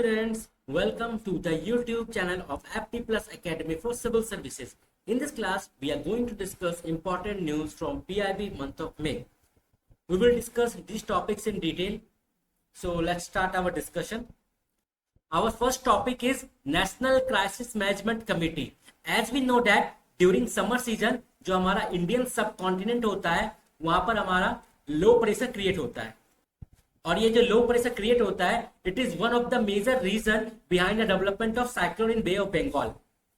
aspirants, welcome to the YouTube channel of Apti Plus Academy for Civil Services. In this class, we are going to discuss important news from PIB month of May. We will discuss these topics in detail. So let's start our discussion. Our first topic is National Crisis Management Committee. As we know that during summer season, जो हमारा Indian सब continent होता है, वहां पर हमारा low pressure create होता है. और ये जो लो प्रेशर क्रिएट होता है, it is one of the major reason behind the development of cyclone in Bay of Bengal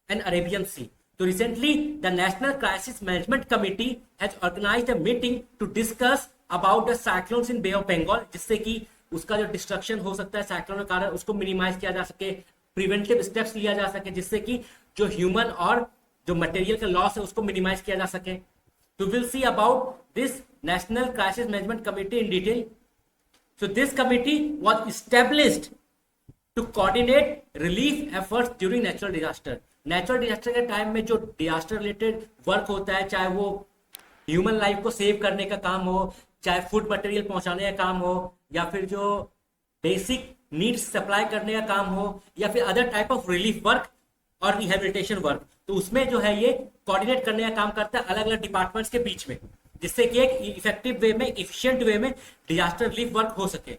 and Arabian Sea. तो recently the National Crisis Management Committee has organised a meeting to discuss about the cyclones in Bay of Bengal, जिससे कि उसका जो destruction हो सकता है cyclone के कारण उसको मिनिमाइज किया जा सके, प्रिवेंटिव स्टेप्स लिया जा सके, जिससे कि जो ह्यूमन और जो मटेरियल का लॉस है उसको मिनिमाइज किया जा सके. तो will see about this national Crisis Management committee in detail. So this committee was established to coordinate relief efforts during natural disaster. Natural disaster के टाइम में जो disaster related work होता है, चाहे वो ह्यूमन लाइफ को सेव करने का काम हो, चाहे फूड मटेरियल पहुंचाने का काम हो, या फिर जो बेसिक नीड्स सप्लाई करने का काम हो, या फिर other type of relief work और रिहेबिलिटेशन वर्क, तो उसमें जो है ये कोऑर्डिनेट करने का काम करता है अलग अलग डिपार्टमेंट्स के बीच में, जिससे कि एक इफेक्टिव वे में, इफिशिएंट वे में डिजास्टर रिलीफ वर्क हो सके.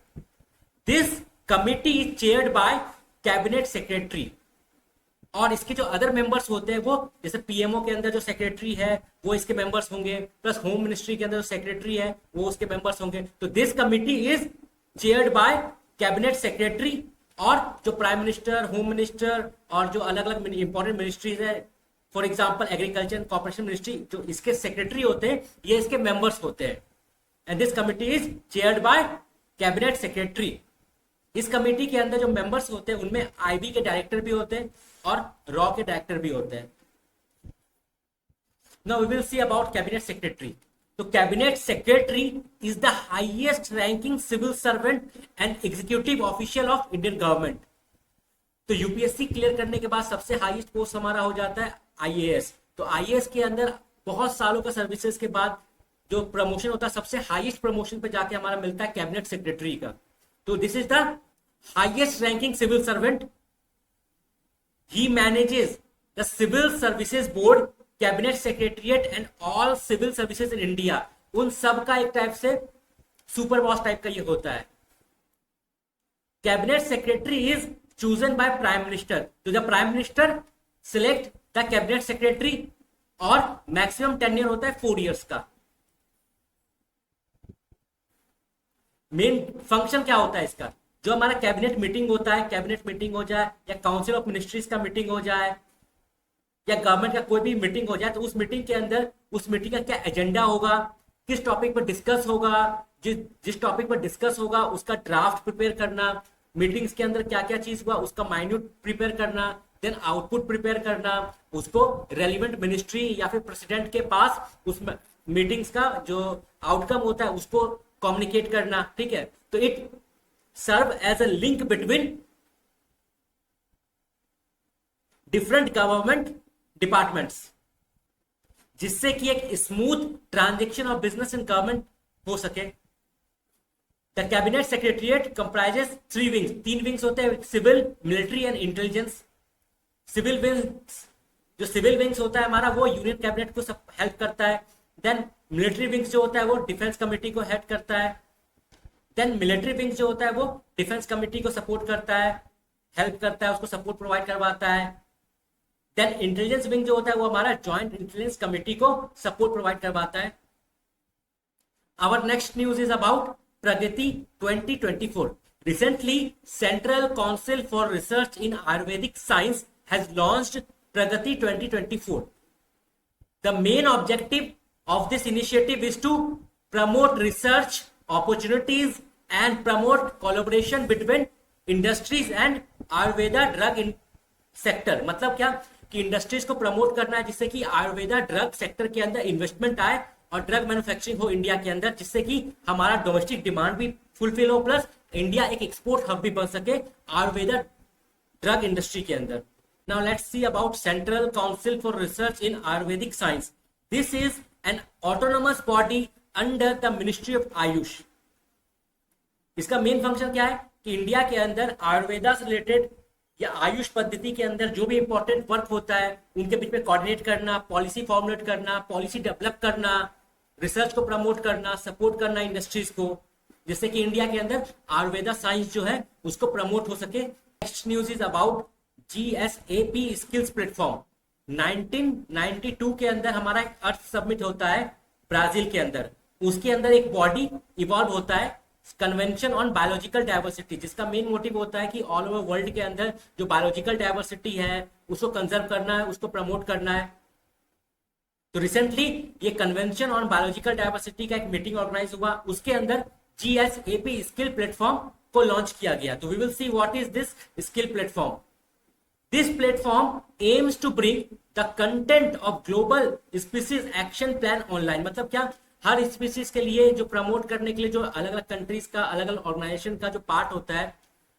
This committee is chaired by cabinet secretary. और इसके जो अदर मेंबर्स होते हैं वो जैसे पीएमओ के अंदर जो सेक्रेटरी है वो इसके मेंबर्स होंगे, प्लस होम मिनिस्ट्री के अंदर जो सेक्रेटरी है वो उसके मेंबर्स होंगे. तो this committee is chaired by cabinet secretary. और जो प्राइम मिनिस्टर, होम मिनिस्टर और जो अलग अलग इंपॉर्टेंट मिनिस्ट्रीज है, for example agriculture and corporation ministry, जो इसके सेक्रेटरी होते हैं ये इसके मेंबर्स होते हैं. And this committee is chaired by cabinet secretary. इस कमिटी के अंदर जो मेंबर्स होते हैं उनमें आईबी के डायरेक्टर भी होते हैं और रॉ के डायरेक्टर भी होते हैं. Now we will see about cabinet secretary. तो cabinet secretary is the highest ranking civil servant and executive official of Indian government. तो यूपीएससी क्लियर करने के बाद सबसे हाईएस्ट पोस्ट हमारा हो जाता है आईएएस. तो आईएएस के अंदर बहुत सालों का सर्विसेज के बाद जो प्रमोशन होता है, सबसे हाईएस्ट प्रमोशन पे जाके हमारा मिलता है कैबिनेट सेक्रेटरी का. तो this is the highest ranking civil servant. He manages the civil services board, cabinet secretariat and all civil services in India. उन सब का एक टाइप से सुपर बॉस टाइप का ये होता है. Cabinet secretary is chosen by prime minister. तो the prime minister select the cabinet secretary और मैक्सिमम टेन्योर होता है 4 इयर्स का. मेन फंक्शन क्या होता है इसका? जो हमारा कैबिनेट मीटिंग होता है, कैबिनेट मीटिंग हो जाए या काउंसिल ऑफ मिनिस्ट्रीज का मीटिंग हो जाए या गवर्नमेंट का कोई भी मीटिंग हो जाए, तो उस मीटिंग के अंदर उस मीटिंग का क्या एजेंडा होगा, किस टॉपिक पर डिस्कस होगा, जिस टॉपिक पर डिस्कस होगा उसका ड्राफ्ट प्रिपेयर करना, मीटिंग्स के अंदर क्या क्या चीज हुआ उसका माइन्यूट प्रिपेयर करना, देन आउटपुट प्रिपेयर करना, उसको रेलिवेंट मिनिस्ट्री या फिर प्रेसिडेंट के पास उस मीटिंग्स का जो आउटकम होता है उसको कम्युनिकेट करना. ठीक है, तो it serve as a link between different government departments, जिससे कि एक smooth transaction of business and government हो सके. The cabinet secretariat comprises 3 wings. 3 wings होते हैं, civil, military and intelligence. Civil wings, जो सिविल विंग्स होता है हमारा वो यूनियन कैबिनेट को सब हेल्प करता है. देन मिलिट्री विंग्स जो होता है वो डिफेंस कमिटी को हेल्प करता है. देन मिलिट्री विंग्स जो होता है वो डिफेंस कमिटी को सपोर्ट करता है, हेल्प करता है, उसको सपोर्ट प्रोवाइड करवाता है. देन इंटेलिजेंस विंग जो होता है वो हमारा ज्वाइंट इंटेलिजेंस कमिटी को सपोर्ट प्रोवाइड करवाता है. Our next news is about Pragati 2024. Recently, Central Council for Research in Ayurvedic Science has launched Pragati 2024. The main objective of this initiative is to promote research opportunities and promote collaboration between industries and Ayurveda drug sector. मतलब क्या कि industries को promote करना है जिससे कि Ayurveda drug sector के अंदर इन्वेस्टमेंट आए और ड्रग मैन्युफैक्चरिंग हो इंडिया के अंदर, जिससे कि हमारा डोमेस्टिक डिमांड भी फुलफिल हो, प्लस इंडिया एक एक्सपोर्ट हब भी बन सके आयुर्वेदा ड्रग इंडस्ट्री के अंदर. Now let's see about central council for research in Ayurvedic science. This is an autonomous body under the ministry of Ayush. इसका मेन फंक्शन क्या है कि इंडिया के अंदर आयुर्वेदा से रिलेटेड या आयुष पद्धति के अंदर जो भी इंपॉर्टेंट वर्क होता है उनके बीच में कोऑर्डिनेट करना, पॉलिसी फॉर्मुलेट करना, पॉलिसी डेवलप करना, रिसर्च को प्रमोट करना, सपोर्ट करना इंडस्ट्रीज को, जिससे कि इंडिया के अंदर आयुर्वेदा साइंस जो है उसको प्रमोट हो सके। Next news is about GSAP skills platform. 1992 के अंदर हमारा एक अर्थ सबमिट होता है ब्राजील के अंदर, उसके अंदर एक बॉडी इवॉल्व होता है कन्वेंशन ऑन बायोलॉजिकल डाइवर्सिटी, जिसका मेन मोटिव होता है कि ऑल ओवर वर्ल्ड के अंदर जो बायोलॉजिकल डाइवर्सिटी है उसको कंजर्व करना है, उसको प्रमोट करना है। तो रिसेंटली ये कन्वेंशन ऑन बायोलॉजिकल डाइवर्सिटी का एक मीटिंग ऑर्गेनाइज हुआ, उसके अंदर GSAP स्किल प्लेटफॉर्म को लॉन्च किया गया। तो we will see what is this skill platform. This platform aims to bring the content of global species action plan online। मतलब क्या, हर स्पीसीज के लिए जो प्रमोट करने के लिए जो अलग अलग कंट्रीज का, अलग अलग ऑर्गेनाइजेशन का जो पार्ट होता है,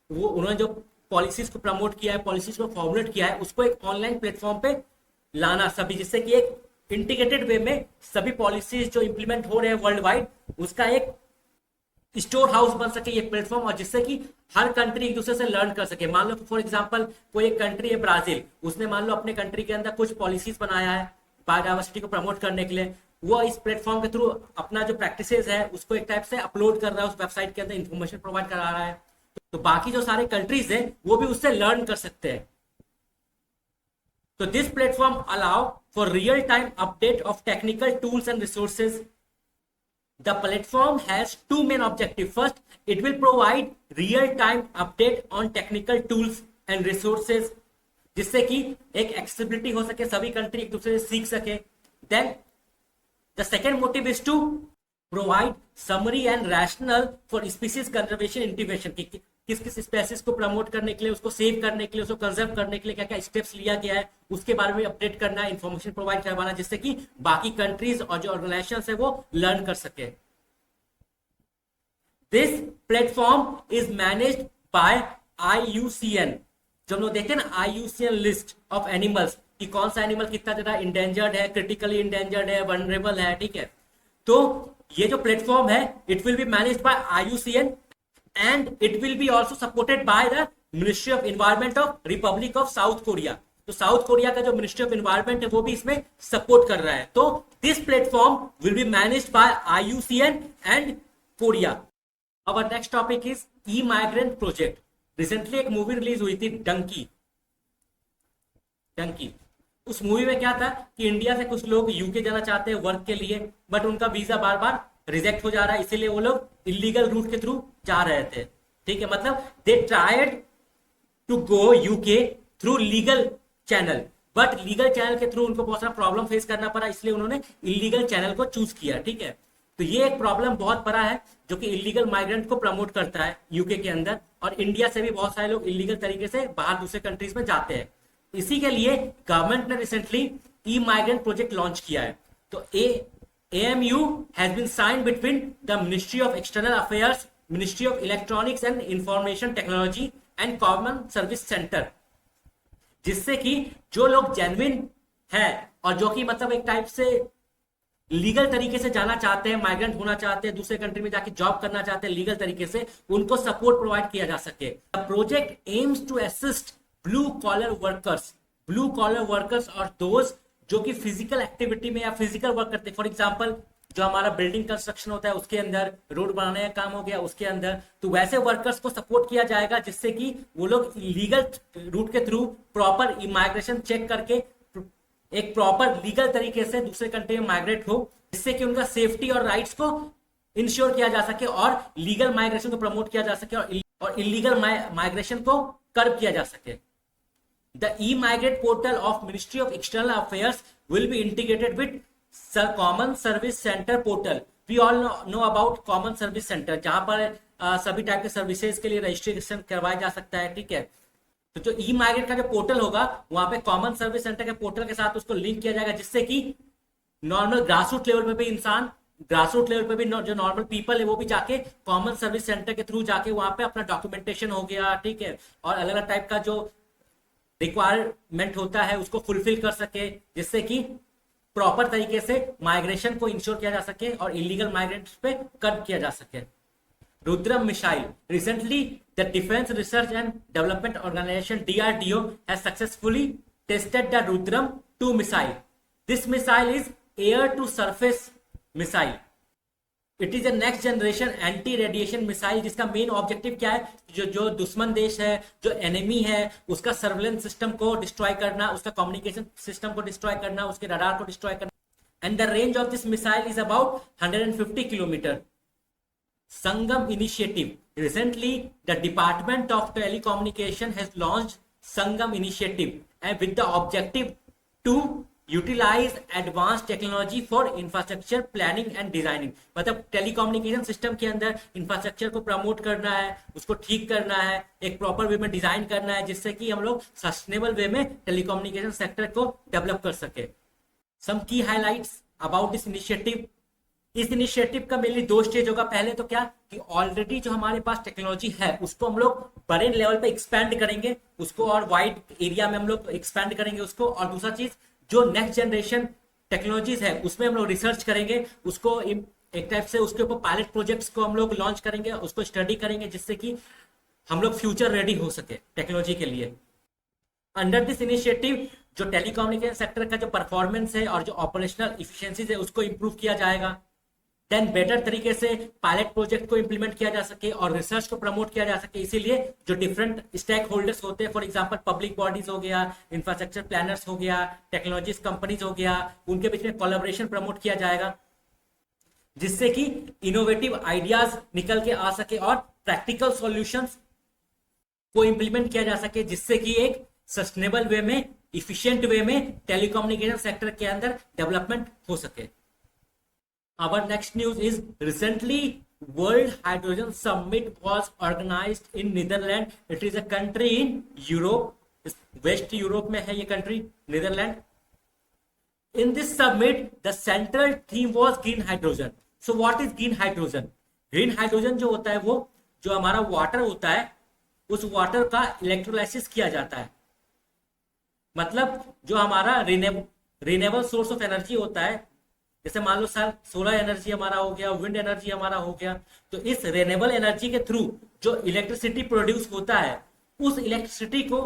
वो उन्होंने जो पॉलिसीज को प्रमोट किया है, पॉलिसीज को फॉर्मुलेट किया है, उसको एक ऑनलाइन प्लेटफॉर्म पे लाना सभी, जिससे कि एक इंटीग्रेटेड वे में सभी पॉलिसीज जो इंप्लीमेंट हो रहे हैं वर्ल्ड वाइड उसका एक स्टोर हाउस बन सके ये प्लेटफॉर्म, और जिससे कि हर कंट्री एक दूसरे से लर्न कर सके। मान लो फॉर एग्जांपल कोई एक कंट्री है ब्राजील, उसने मान लो अपने कंट्री के अंदर कुछ पॉलिसीज बनाया है बायोडाइवर्सिटी को प्रमोट करने के लिए, वो इस प्लेटफॉर्म के थ्रू अपना जो प्रैक्टिसेस है उसको एक टाइप से अपलोड कर रहा है, उस वेबसाइट के अंदर इंफॉर्मेशन प्रोवाइड करा रहा है, तो बाकी जो सारे कंट्रीज है वो भी उससे लर्न कर सकते हैं। तो this platform allow for real time update of technical tools and resources. The platform has two main objectives. First, it will provide real-time update on technical tools and resources, जिससे कि एक एक्सेसिबिलिटी हो सके, सभी कंट्री एक दूसरे से सीख सके। Then, the second motive is to provide summary and rationale for species conservation integration। कि किस किस स्पेसीज को प्रमोट करने के लिए, उसको सेव करने के लिए, उसको कंजर्व करने के लिए क्या क्या स्टेप्स लिया गया है, उसके बारे में अपडेट करना, इंफॉर्मेशन प्रोवाइड करवाना, जिससे कि बाकी कंट्रीज और जो ऑर्गेनाइजेशन है वो लर्न कर सके। This platform is managed by IUCN। जब हम लोग देखते हैं ना IUCN लिस्ट ऑफ एनिमल्स कि कौन सा एनिमल कितना ज्यादा इंडेंजर्ड है, क्रिटिकली इंडेंजर्ड है, वनरेबल है, ठीक है। तो ये जो प्लेटफॉर्म है it will be managed by IUCN and it will be also supported by the Ministry of Environment of Republic of South Korea। तो साउथ कोरिया का जो मिनिस्ट्री ऑफ एनवायरमेंट है वो भी इसमें सपोर्ट कर रहा है। तो this platform will be managed by IUCN and Korea. Our next topic is e-migrant project. Recently एक मूवी रिलीज हुई थी डंकी। उस मूवी में क्या था कि इंडिया से कुछ लोग यूके जाना चाहते हैं वर्क के लिए, बट उनका वीजा बार बार रिजेक्ट हो जा रहा है, इसीलिए वो लोग इलीगल रूट के थ्रू जा रहे थे, ठीक है। मतलब they tried to go UK through legal channel, but legal channel के थ्रू उनको बहुत सारा प्रॉब्लम फेस करना पड़ा, इसलिए उन्होंने इलीगल चैनल को चूज किया, ठीक है। तो ये एक प्रॉब्लम बहुत बड़ा है जो कि इलीगल माइग्रेंट को प्रमोट करता है यूके के अंदर, और इंडिया से भी बहुत सारे लोग इलीगल तरीके से बाहर दूसरे कंट्रीज में जाते हैं। इसी के लिए गवर्नमेंट ने रिसेंटली ई-माइग्रेंट प्रोजेक्ट लॉन्च किया है। तो AMU has been signed between the Ministry of External Affairs, Ministry of Electronics and Information Technology and Common Service Center, जिससे कि जो लोग जेन्युइन है और जो कि मतलब एक टाइप से लीगल तरीके से जाना चाहते हैं, माइग्रेंट होना चाहते हैं, दूसरे कंट्री में जाके जॉब करना चाहते हैं लीगल तरीके से, उनको सपोर्ट प्रोवाइड किया जा सके। The project aims to assist blue collar workers और दोज जो कि फिजिकल एक्टिविटी में या फिजिकल वर्क करते हैं। फॉर एग्जांपल जो हमारा बिल्डिंग कंस्ट्रक्शन होता है उसके अंदर, रोड बनाने का काम हो गया उसके अंदर, तो वैसे वर्कर्स को सपोर्ट किया जाएगा जिससे कि वो लोग लीगल रूट के थ्रू प्रॉपर इमाइग्रेशन चेक करके एक प्रॉपर लीगल तरीके से दूसरे कंट्री में माइग्रेट हो, जिससे कि उनका सेफ्टी और राइट्स को इंश्योर किया जा सके और लीगल माइग्रेशन को प्रमोट किया जा सके और इलीगल माइग्रेशन को कर्ब किया जा सके। The e-migrate portal of Ministry of External Affairs will be integrated with Common Service Center portal। We all know about Common Service Center, जहां पर सभी टाइप के सर्विसेज के लिए रजिस्ट्रेशन करवाया जा सकता है, ठीक है। तो जो ई-माइग्रेट का जो पोर्टल होगा वहां पे कॉमन सर्विस सेंटर के पोर्टल के साथ उसको लिंक किया जाएगा, जिससे कि नॉर्मल ग्रासरूट लेवल पे भी इंसान, ग्रासरूट लेवल पे भी जो नॉर्मल पीपल है वो भी जाके कॉमन सर्विस सेंटर के थ्रू जाके वहां पे अपना डॉक्यूमेंटेशन हो गया, ठीक है, और अलग अलग टाइप का जो रिक्वायरमेंट होता है उसको फुलफिल कर सके, जिससे कि प्रॉपर तरीके से माइग्रेशन को इंश्योर किया जा सके और इलीगल माइग्रेंट्स पे कर्ब किया जा सके। Rudram missile. Recently The Defense Research and Development Organization DRDO has successfully tested the Rudram 2 missile. This missile is air to surface missile. It is a next generation anti radiation missile जिसका main objective क्या है, जो दुश्मन देश है, जो enemy है, उसका सर्वेलेंस सिस्टम को डिस्ट्रॉय करना, उसका कम्युनिकेशन सिस्टम को डिस्ट्रॉय करना, उसके रडार को डिस्ट्रॉय करना. And the range of this missile is about 150 kilometer. Sangam initiative. Recently, the Department of Telecommunication has launched Sangam initiative and with the objective to utilize advanced technology for infrastructure planning and designing. मतलब telecommunication system के अंदर infrastructure को promote करना है, उसको ठीक करना है, एक प्रॉपर वे में डिजाइन करना है, जिससे कि हम लोग सस्टेनेबल वे में टेलीकम्युनिकेशन सेक्टर को डेवलप कर सके. Some key highlights about this initiative. इस इनिशिएटिव का मेनली 2 स्टेज होगा. पहले तो क्या कि ऑलरेडी जो हमारे पास टेक्नोलॉजी है उसको हम लोग बड़े लेवल पे एक्सपेंड करेंगे उसको, और वाइड एरिया में हम लोग एक्सपेंड करेंगे उसको. और दूसरा चीज जो नेक्स्ट जनरेशन टेक्नोलॉजीज है उसमें हम लोग रिसर्च करेंगे उसको, एक टाइप से उसके ऊपर पायलट प्रोजेक्ट्स को हम लोग लॉन्च करेंगे, उसको स्टडी करेंगे, जिससे कि हम लोग फ्यूचर रेडी हो सके टेक्नोलॉजी के लिए. अंडर दिस इनिशिएटिव जो टेलीकम्युनिकेशन सेक्टर का जो परफॉर्मेंस है और जो ऑपरेशनल इफिशिएंसीज है उसको इंप्रूव किया जाएगा. देन बेटर तरीके से पायलट प्रोजेक्ट को इंप्लीमेंट किया जा सके और रिसर्च को प्रमोट किया जा सके. इसीलिए जो डिफरेंट स्टेक होल्डर्स होते हैं, फॉर एग्जांपल पब्लिक बॉडीज हो गया, इंफ्रास्ट्रक्चर प्लानर्स हो गया, टेक्नोलॉजीज कंपनीज हो गया, उनके बीच में कोलैबोरेशन प्रमोट किया जाएगा, जिससे कि इनोवेटिव आइडियाज निकल के आ सके और प्रैक्टिकल सॉल्यूशंस को इंप्लीमेंट किया जा सके, जिससे कि एक सस्टेनेबल वे में, इफिशिएंट वे में टेलीकम्युनिकेशन सेक्टर के अंदर डेवलपमेंट हो सके. Our next news is recently World Hydrogen Summit was organized in Netherlands. It is a country in Europe. West Europe में है ये country, Netherlands. In this summit, the central theme was green hydrogen. So what is green hydrogen? Green hydrogen जो होता है वो जो हमारा water होता है उस वाटर का इलेक्ट्रोलाइसिस किया जाता है. मतलब जो हमारा रिन्यूएबल सोर्स ऑफ एनर्जी होता है, जैसे मान लो सर सोलर एनर्जी हमारा हो गया, विंड एनर्जी हमारा हो गया, तो इस रिन्यूएबल एनर्जी के थ्रू जो इलेक्ट्रिसिटी प्रोड्यूस होता है उस इलेक्ट्रिसिटी को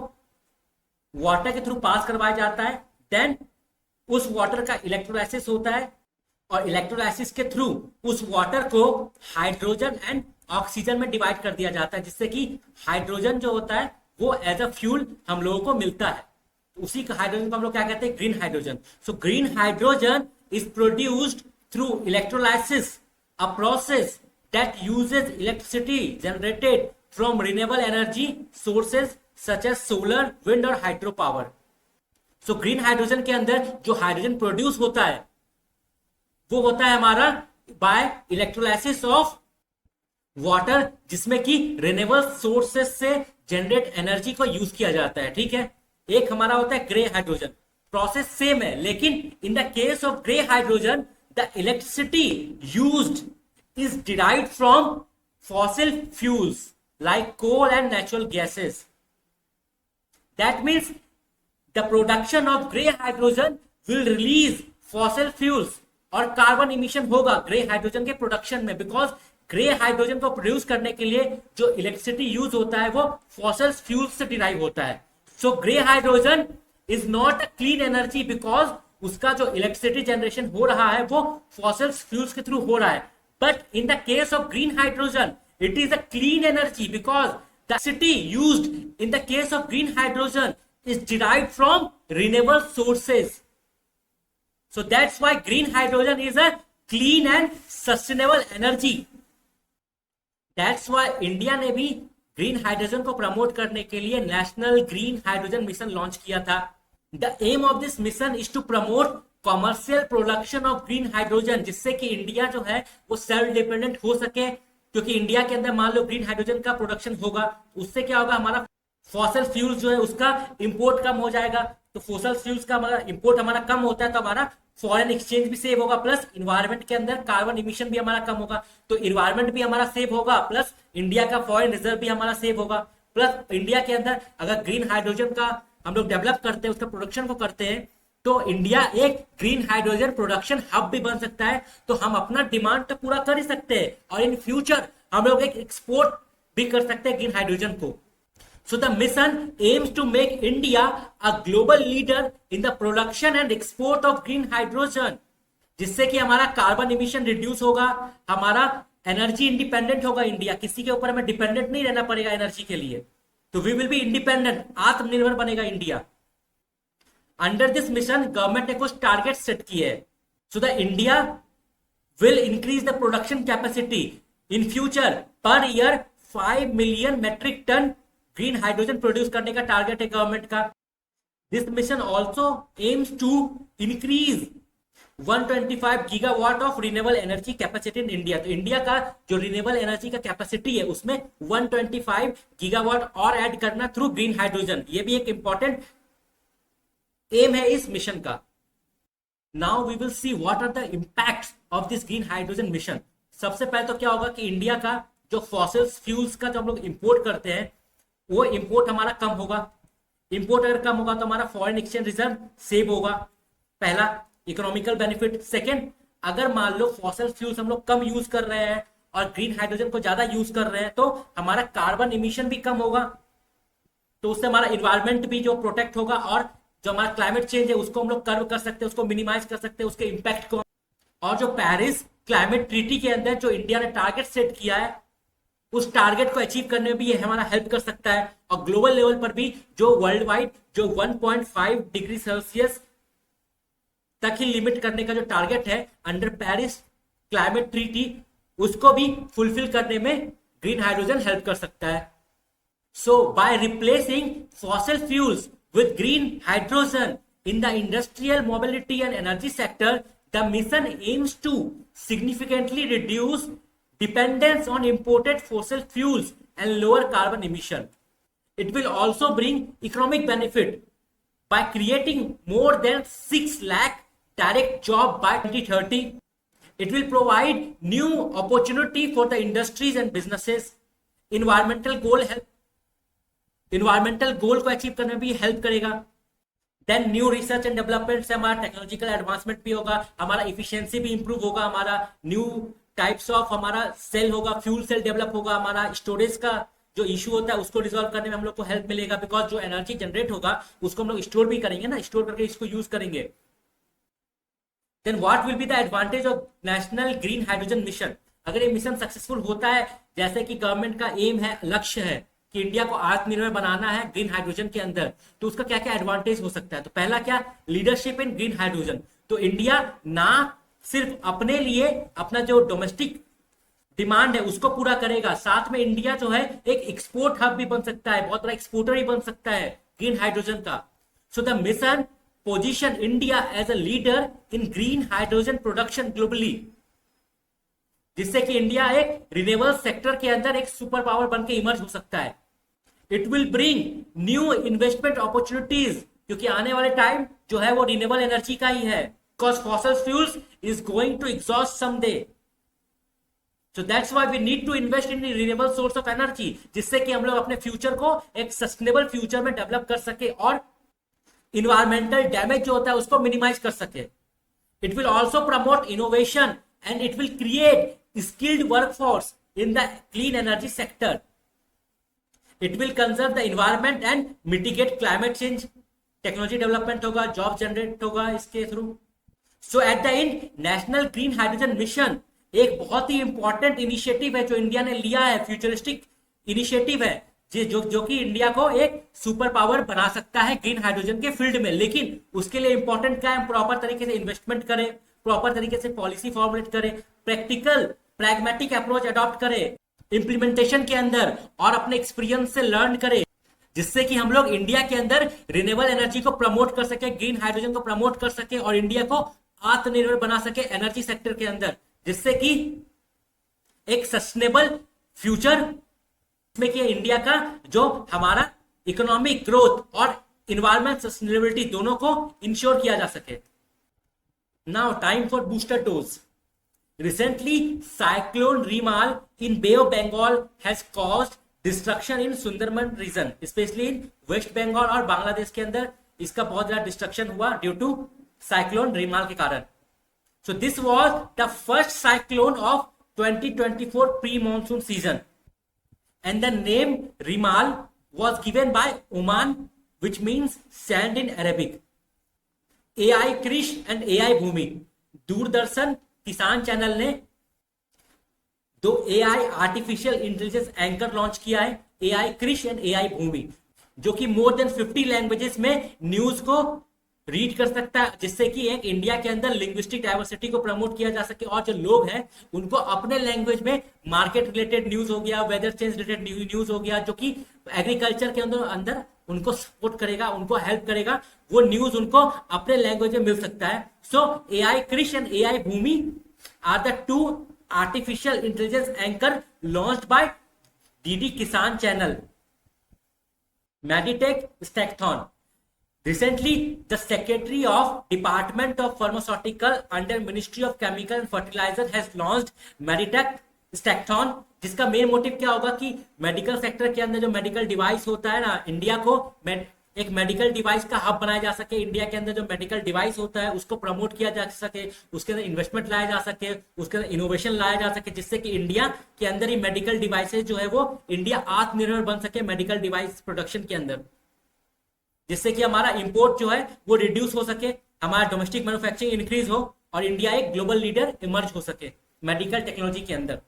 वाटर के थ्रू पास करवाया जाता है. देन उस वाटर का इलेक्ट्रोलाइसिस होता है और इलेक्ट्रोलाइसिस के थ्रू उस वाटर को हाइड्रोजन एंड ऑक्सीजन में डिवाइड कर दिया जाता है, जिससे कि हाइड्रोजन जो होता है वो एज अ फ्यूल हम लोगों को मिलता है. उसी का हाइड्रोजन को हम लोग क्या कहते हैं, green hydrogen. So green hydrogen is produced through electrolysis, a process that uses electricity generated from renewable energy sources such as solar, wind और hydropower. So green hydrogen के अंदर जो हाइड्रोजन प्रोड्यूस होता है वो होता है हमारा by electrolysis of water, जिसमें कि renewable sources से जनरेट एनर्जी को यूज किया जाता है. ठीक है, एक हमारा होता है ग्रे हाइड्रोजन. प्रोसेस सेम है, लेकिन in the case of grey hydrogen the electricity used is derived from fossil fuels like coal and natural gases. That means the production of grey hydrogen will release fossil fuels और carbon emission होगा grey hydrogen के production में, because grey hydrogen को produce करने के लिए जो electricity use होता है वो फॉसिल फ्यूल्स से डिराइव होता है. So grey hydrogen is not a clean energy because उसका जो इलेक्ट्रिसिटी जनरेशन हो रहा है वो फॉसिल फ्यूल्स के थ्रू हो रहा है. But in the case of green hydrogen it is a clean energy because the electricity used in the case of green hydrogen is derived from renewable sources. So that's why green hydrogen is a clean and sustainable energy. That's why India ने भी green hydrogen को promote करने के लिए national green hydrogen mission launch किया था. The aim of this mission is to promote commercial production of green hydrogen, जिससे कि इंडिया जो है वो सेल्फ डिपेंडेंट हो सके, क्योंकि इंडिया के अंदर मान लो ग्रीन हाइड्रोजन का प्रोडक्शन होगा, उससे क्या होगा, हमारा फॉसिल फ्यूल जो है उसका इंपोर्ट कम हो जाएगा. तो फॉसिल फ्यूल्स का हमारा इंपोर्ट हमारा कम होता है तो हमारा फॉरेन एक्सचेंज भी सेव होगा, प्लस इन्वायरमेंट के अंदर कार्बन इमिशन भी हमारा कम होगा, तो इन्वायरमेंट भी हमारा सेव होगा, प्लस इंडिया का फॉरेन रिजर्व भी हमारा सेव होगा. प्लस इंडिया के अंदर अगर ग्रीन हाइड्रोजन का हम लोग डेवलप करते हैं, उसका प्रोडक्शन को करते हैं, तो इंडिया एक ग्रीन हाइड्रोजन प्रोडक्शन हब भी बन सकता है. तो हम अपना डिमांड तो पूरा कर ही सकते हैं और इन फ्यूचर हम लोग एक एक्सपोर्ट भी कर सकते हैं ग्रीन हाइड्रोजन को। So the mission aims to make India a global leader in the production and export of green hydrogen, जिससे कि हमारा कार्बन इमिशन रिड्यूस होगा, हमारा एनर्जी इंडिपेंडेंट होगा। इंडिया किसी के ऊपर हमें डिपेंडेंट नहीं रहना पड़ेगा एनर्जी के लिए, तो वी विल बी इंडिपेंडेंट, आत्मनिर्भर बनेगा India. Under this mission government ने कुछ टारगेट सेट किए हैं। So the India will increase the production capacity in future पर year 5 million metric ton green hydrogen produce करने का टारगेट है गवर्नमेंट का। This mission also aims to increase 125 gigawatt of renewable energy capacity in India. तो India का जो renewable energy का capacity है उसमें 125 गीगावाट और ऐड करना थ्रू ग्रीन हाइड्रोजन, ये भी एक इंपॉर्टेंट एम है इस मिशन का। Now we will see what are the impacts of this green hydrogen mission. सबसे पहले तो क्या होगा कि इंडिया का जो फॉसिल फ्यूल्स का जो हम लोग इंपोर्ट करते हैं वो इंपोर्ट हमारा कम होगा। इंपोर्ट अगर कम होगा तो हमारा फॉरेन एक्सचेंज रिजर्व सेव होगा, पहला इकोनॉमिकल बेनिफिट। सेकेंड, अगर मान लो फॉसिल फ्यूल्स हम लोग कम यूज कर रहे हैं और ग्रीन हाइड्रोजन को ज्यादा यूज कर रहे हैं तो हमारा कार्बन इमिशन भी कम होगा, तो उससे हमारा इन्वायरमेंट भी जो प्रोटेक्ट होगा और जो हमारा क्लाइमेट चेंज है उसको हम लोग कर्व कर सकते हैं, उसको मिनिमाइज कर सकते हैं, उसके इंपैक्ट को। और जो पेरिस क्लाइमेट ट्रीटी के अंदर जो इंडिया ने टारगेट सेट किया है उस टारगेट को अचीव करने में भी ये हमारा हेल्प कर सकता है। और ग्लोबल लेवल पर भी जो वर्ल्ड वाइड जो 1.5 डिग्री सेल्सियस तक ही लिमिट करने का जो टारगेट है अंडर पेरिस क्लाइमेट ट्रीटी, उसको भी फुलफिल करने में ग्रीन हाइड्रोजन हेल्प कर सकता है। So by replacing fossil fuels with green hydrogen in the industrial mobility and energy sector, the mission aims to significantly reduce dependence on imported fossil fuels and lower carbon emission. It will also bring economic benefit by creating more than 6 lakh direct jobs by 2030. It will provide new opportunity for the industries and businesses. Environmental goal को achieve करने में भी help करेगा। Then new research and development से हमारा technological advancement भी होगा, हमारा इफिशियंसी भी इंप्रूव होगा, हमारा न्यू टाइप्स ऑफ हमारा सेल होगा, फ्यूल सेल डेवलप होगा, हमारा स्टोरेज का जो इशू होता है उसको रिजॉल्व करने में हम लोग को हेल्प मिलेगा, बिकॉज जो एनर्जी जनरेट होगा उसको हम लोग स्टोर भी करेंगे ना, स्टोर करके इसको यूज करेंगे। Then what will be the advantage of national green hydrogen mission. अगर ये मिशन सक्सेसफुल होता है, जैसे कि गवर्नमेंट का एम है, लक्ष्य है कि इंडिया को आत्मनिर्भर बनाना है ग्रीन हाइड्रोजन के अंदर, तो उसका क्या क्या एडवांटेज हो सकता है। तो पहला क्या, लीडरशिप इन ग्रीन हाइड्रोजन। तो इंडिया ना सिर्फ अपने लिए अपना जो डोमेस्टिक डिमांड है उसको पूरा करेगा, साथ में इंडिया जो है एक एक्सपोर्ट हब भी बन सकता है, बहुत बड़ा एक्सपोर्टर भी बन सकता है ग्रीन हाइड्रोजन का। So the mission position India as a leader in green hydrogen production globally, जिससे कि इंडिया एक रिन्यूएबल सेक्टर के अंदर एक सुपर पावर बन के इमर्ज हो सकता है। It will bring new investment opportunities, क्योंकि आने वाले टाइम जो है वो रिन्यूएबल एनर्जी का ही है, because fossil fuels is going to exhaust someday. So that's why we need to invest in renewable source of energy, जिससे कि हम लोग अपने फ्यूचर को एक सस्टेनेबल फ्यूचर में डेवलप कर सके और इन्वायरमेंटल डैमेज जो होता है उसको मिनिमाइज कर सके। It will also promote innovation and it will create skilled workforce in the clean energy sector. It will conserve the environment and mitigate climate change. Technology development होगा, जॉब जनरेट होगा इसके through. So at the end national green hydrogen mission एक बहुत ही important initiative है जो India ने लिया है, फ्यूचरिस्टिक इनिशिएटिव है जो कि इंडिया को एक सुपर पावर बना सकता है ग्रीन हाइड्रोजन के फील्ड में। लेकिन उसके लिए इंपॉर्टेंट क्या है, प्रॉपर तरीके से इन्वेस्टमेंट करें, प्रॉपर तरीके से पॉलिसी फॉर्मुलेट करें, प्रैक्टिकल प्रैग्मेटिक अप्रोच अडॉप्ट करें इंप्लीमेंटेशन के अंदर और अपने एक्सपीरियंस से लर्न करें, जिससे कि हम लोग इंडिया के अंदर रिन्यूएबल एनर्जी को प्रमोट कर सके, ग्रीन हाइड्रोजन को प्रमोट कर सके और इंडिया को आत्मनिर्भर बना सके एनर्जी सेक्टर के अंदर, जिससे कि एक सस्टेनेबल फ्यूचर में कि इंडिया का जो हमारा इकोनॉमिक ग्रोथ और इन्वायरमेंट सस्टेनेबिलिटी दोनों को इंश्योर किया जा सके। Now time for booster dose. Recently, cyclone Remal in Bay of Bengal has caused destruction in Sundarban region, especially in West Bengal और बांग्लादेश के अंदर इसका बहुत ज्यादा डिस्ट्रक्शन हुआ ड्यू टू साइक्लोन रीमाल के कारण। So this was the first cyclone of 2024 pre-monsoon season. and the name Rimal was given by Oman, which means sand in Arabic. AI Krish and AI Bhumi, Doordarshan किसान channel ने दो AI artificial intelligence anchor launch किया है, AI Krish and AI भूमि, जो कि more than 50 languages में news को read कर सकता है, जिससे कि एक इंडिया के अंदर लिंग्विस्टिक डाइवर्सिटी को प्रमोट किया जा सके और जो लोग हैं उनको अपने लैंग्वेज में मार्केट रिलेटेड न्यूज हो गया, वेदर चेंज रिलेटेड न्यूज हो गया, जो कि एग्रीकल्चर के अंदर उनको सपोर्ट करेगा, उनको हेल्प करेगा, वो न्यूज उनको अपने लैंग्वेज में मिल सकता है. So AI Krish and AI Bhoomi are the two artificial intelligence anchor launched by DD Kisan channel. Meditech Stackthon. Recently, the Secretary of Department of Pharmaceutical under Ministry of Chemical and Fertilizer has launched Meditech Stackthon, जिसका main motive क्या होगा कि medical sector के अंदर जो medical device होता है ना, इंडिया को एक मेडिकल डिवाइस का हब बनाया जा सके. इंडिया के अंदर जो मेडिकल डिवाइस होता है उसको प्रमोट किया जा सके, उसके अंदर इन्वेस्टमेंट लाया जा सके, उसके अंदर इनोवेशन लाया जा सके, जिससे कि इंडिया के अंदर ही मेडिकल डिवाइसेस जो है वो इंडिया आत्मनिर्भर बन सके मेडिकल डिवाइस प्रोडक्शन के अंदर, जिससे कि हमारा इंपोर्ट जो है वो रिड्यूस हो सके, हमारा डोमेस्टिक मैन्युफैक्चरिंग इंक्रीज हो और इंडिया एक ग्लोबल लीडर इमर्ज हो सके मेडिकल टेक्नोलॉजी के अंदर.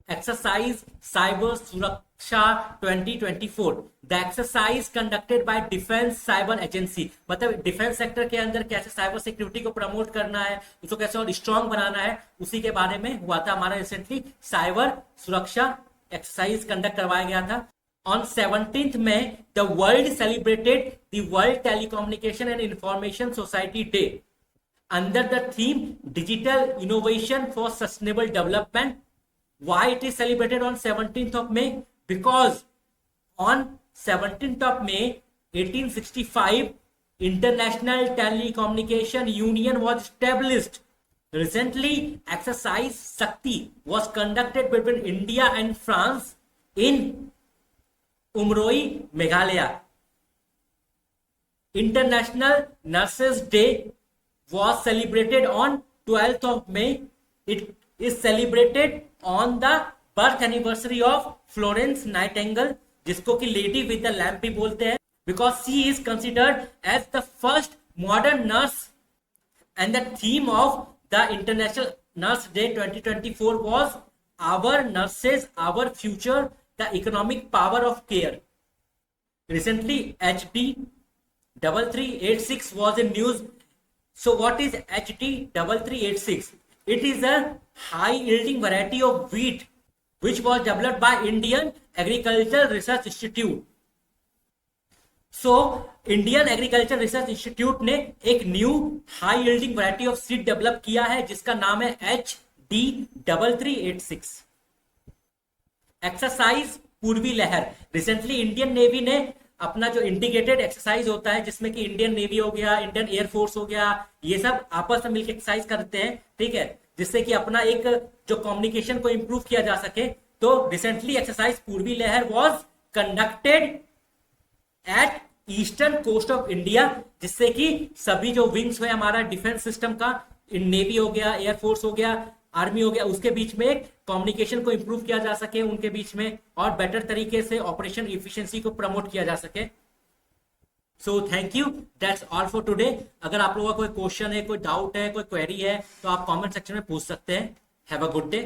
एक्सरसाइज साइबर सुरक्षा 2024. The exercise conducted by defence cyber agency, मतलब डिफेंस सेक्टर के अंदर कैसे साइबर सिक्योरिटी को प्रमोट करना है, उसको कैसे और स्ट्रांग बनाना है, उसी के बारे में हुआ था हमारा रिसेंटली साइबर सुरक्षा एक्सरसाइज कंडक्ट करवाया गया था. On 17th May, the world celebrated the World Telecommunication and Information Society Day under the theme Digital Innovation for Sustainable Development. Why it is celebrated on 17th of May? Because on 17th of May 1865, International Telecommunication Union was established. Recently, exercise Shakti was conducted between India and France in Umroi, Meghalaya. International Nurses Day was celebrated on 12th of May. It is celebrated on the birth anniversary of Florence Nightingale, जिसको कि lady with the lamp भी बोलते हैं, because she is considered as the first modern nurse. And the theme of the International Nurse Day 2024 was Our Nurses, Our Future, the Economic Power of Care. Recently, HD 3386 was in news. So what is HD 3386? It is a high yielding variety of wheat which was developed by Indian Agricultural Research Institute. So Indian Agricultural Research Institute ने एक new high yielding variety of seed develop किया है जिसका नाम है HD 3386. Exercise Purvi लहर. Recently Indian navy ने अपना जो इंटीग्रेटेड एक्सरसाइज होता है, जिसमें कि इंडियन नेवी हो गया, इंडियन एयरफोर्स हो गया, ये सब आपस में मिलकर एक्सरसाइज करते हैं, ठीक है, जिससे कि अपना एक जो कम्युनिकेशन को इंप्रूव किया जा सके. तो recently exercise Purvi Lahar was conducted at eastern coast of India, जिससे कि सभी जो विंग्स हुए हमारा डिफेंस सिस्टम का, नेवी हो गया, एयरफोर्स हो गया, आर्मी हो गया, उसके बीच में कम्युनिकेशन को इंप्रूव किया जा सके उनके बीच में, और बेटर तरीके से ऑपरेशन इफिशिएंसी को प्रमोट किया जा सके. So thank you, that's all for today. अगर आप लोगों का कोई क्वेश्चन है, कोई डाउट है, कोई क्वेरी है, तो आप कमेंट सेक्शन में पूछ सकते हैं. Have a good day.